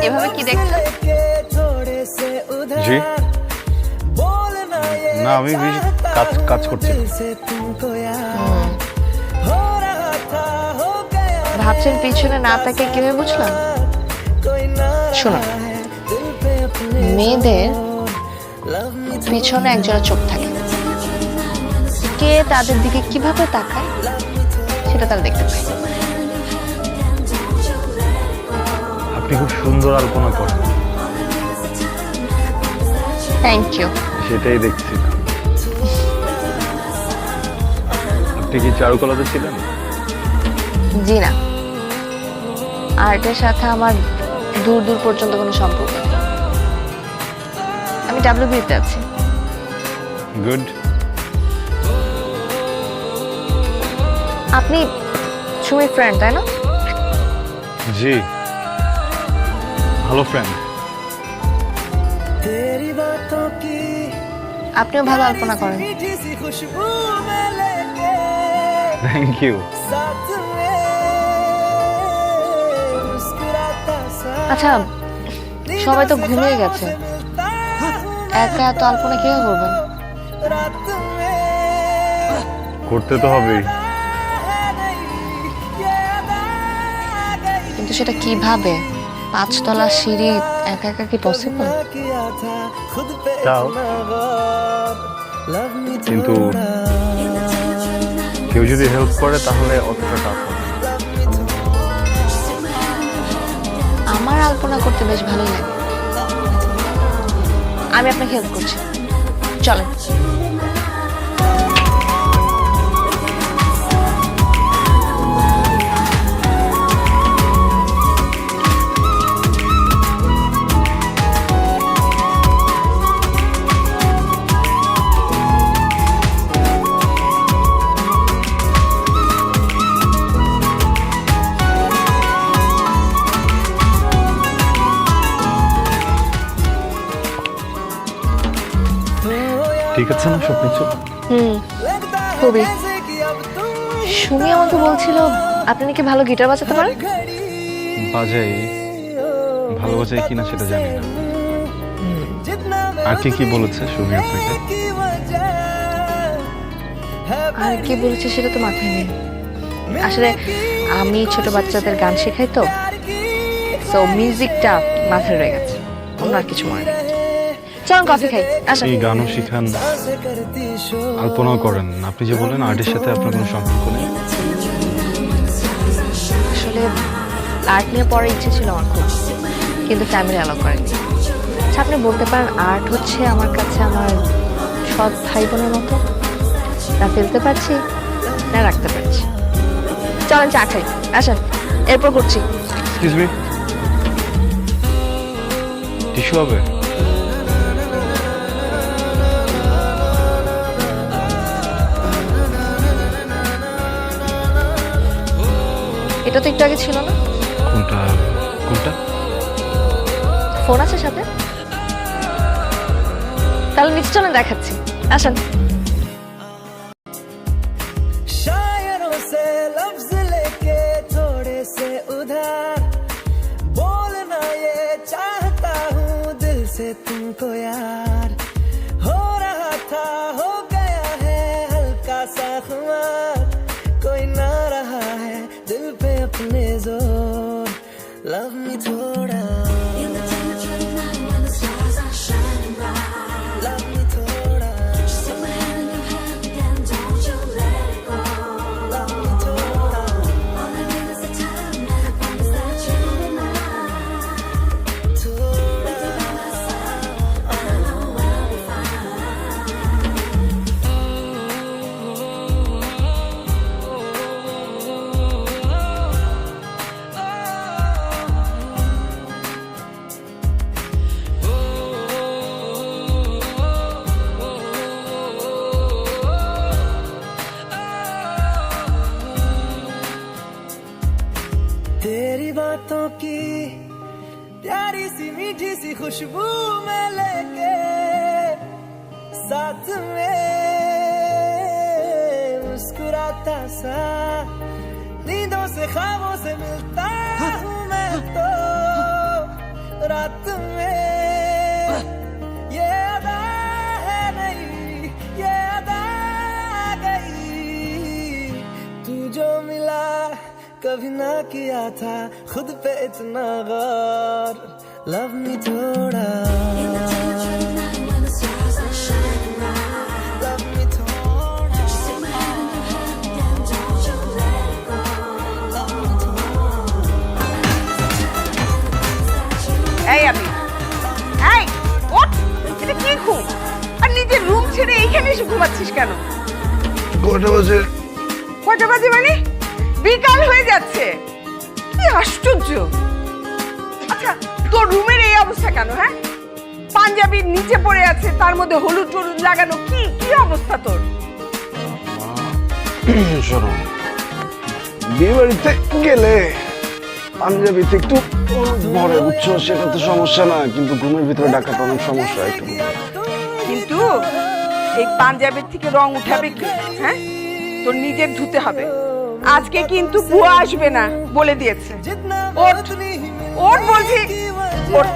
এভাবে কি দেখছেন? জি না, আমি কাজ করছি। ভাবছেন পিছনে না তাকে কিভাবে বুঝলাম? শোনো, মেয়েদের পিছনে একজোড়া চোখ থাকে, কে তাদের দিকে কিভাবে তাকায় সেটা তারা দেখতে পায়। আপনি খুব সুন্দর আলপনা করেন। Thank you. সেটাই দেখছি। আপনি কি চারুকলাতে ছিলেন? জি না, আর্টের সাথে আমার দূর দূর পর্যন্ত কোনো সম্পর্ক নেই। আমি ডাব্লিউবিতে আছি। গুড। আপনি সুমির ফ্রেন্ড তাই না? জি, ভালো ফ্রেন্ড। আপনিও ভালো আলপনা করেন। Thank you. আচ্ছা, সবাই তো ঘুমিয়ে গেছে, একা এত আলপনা কিভাবে করবেন? করতে তো হবেই। কিন্তু সেটা কিভাবে? 5 তলা সিঁড়ি একা একা কি পসিবল? তাও কিন্তু কেউ যদি হেল্প করে তাহলে অতটা টাফ হবে। আমার আলপনা করতে বেশ ভালোই লাগে। আমি আপনাকে হেল্প করছি, চলেন। ঠিক আছে না সব কিছু? খুবই। সুমি আমাকে বলছিল আপনি নাকি ভালো গিটার বাজাতে পারেন। বাজাই, ভালো বাজাই কিনা সেটা জানি না। আর কি বলেছে সুমি আপনাকে? আর কি বলেছে সেটা তো মাথায় নেই। আসলে আমি ছোট বাচ্চাদের গান শেখাই তো, সো মিউজিকটা মাথায় রয়ে গেছে, অন্য আর কিছু মনে নেই। চলুন কফি খাই, আসেন। এই গানও শিখান, আলপনাও করেন। আপনি যে বলেন আর্টের সাথে আপনার কোনো সম্পর্ক নেই। আসলে আর্ট নিয়ে পড়ার ইচ্ছে ছিল আমার খুব, কিন্তু ফ্যামিলি অ্যালাউ করেনি। আচ্ছা, আপনি বলতে পারেন আর্ট হচ্ছে আমার কাছে আমার সৎ ভাই বোনের মতো, না ফেলতে পারছি না রাখতে পারছি। চলেন চা খাই, আসেন, এরপর করছি। এক্সকিউজ মি, টিস্যু হবে? এটা তো একটু আগে ছিল না। কোনটা কোনটা? ফোন আছে সাথে? তাহলে নিচে চলেন, দেখাচ্ছি, আসেন। शायरों से लफ्ज लेके थोड़े से उधार बोलना ये चाहता हूँ दिल से तुमको यार हो रहा था हो गया है हल्का सा खुमार कोई ना रहा है दिल पे अपने जोर लव मी थोड़ा love me थोड़ा तेरी बातों की प्यारी सी मीठी सी खुशबू में लेके साथ में मुस्कुराता सा नींदों से ख्वाबों से मिलता हूँ मैं तो किया था खुद पे इतना गौर लव मी थोड़ा love me थोड़ा এই আমি এই ওঠ, এটা কি ঘুম? আর নিজের রুম ছেড়ে এইখানে এসে ঘুমাচ্ছিস কেন? কটা বাজে? কটা বাজে মানে? বিকাল হয়ে যাচ্ছে। কি আশ্চর্য! আচ্ছা, তোর রুমের এই অবস্থা কেন? হ্যাঁ, পাঞ্জাবির নিচে পড়ে আছে, তার মধ্যে হলুদ টলুদ লাগানো। কি কি অবস্থা তোর? শোনো, বিয়ে বাড়িতে গেলে পাঞ্জাবিতে একটু ভরে, বুঝছো? সেটা তো সমস্যা না, কিন্তু ঘুমের ভিতরে ডাকাটা অনেক সমস্যা একটু। কিন্তু এই পাঞ্জাবির থেকে রং উঠাবে কি? হ্যাঁ, তোর নিজের ধুতে হবে। আজকে কিন্তু বুয়া আসবে না বলে দিয়েছে। ওঠ ওঠ বলছি, ওঠ।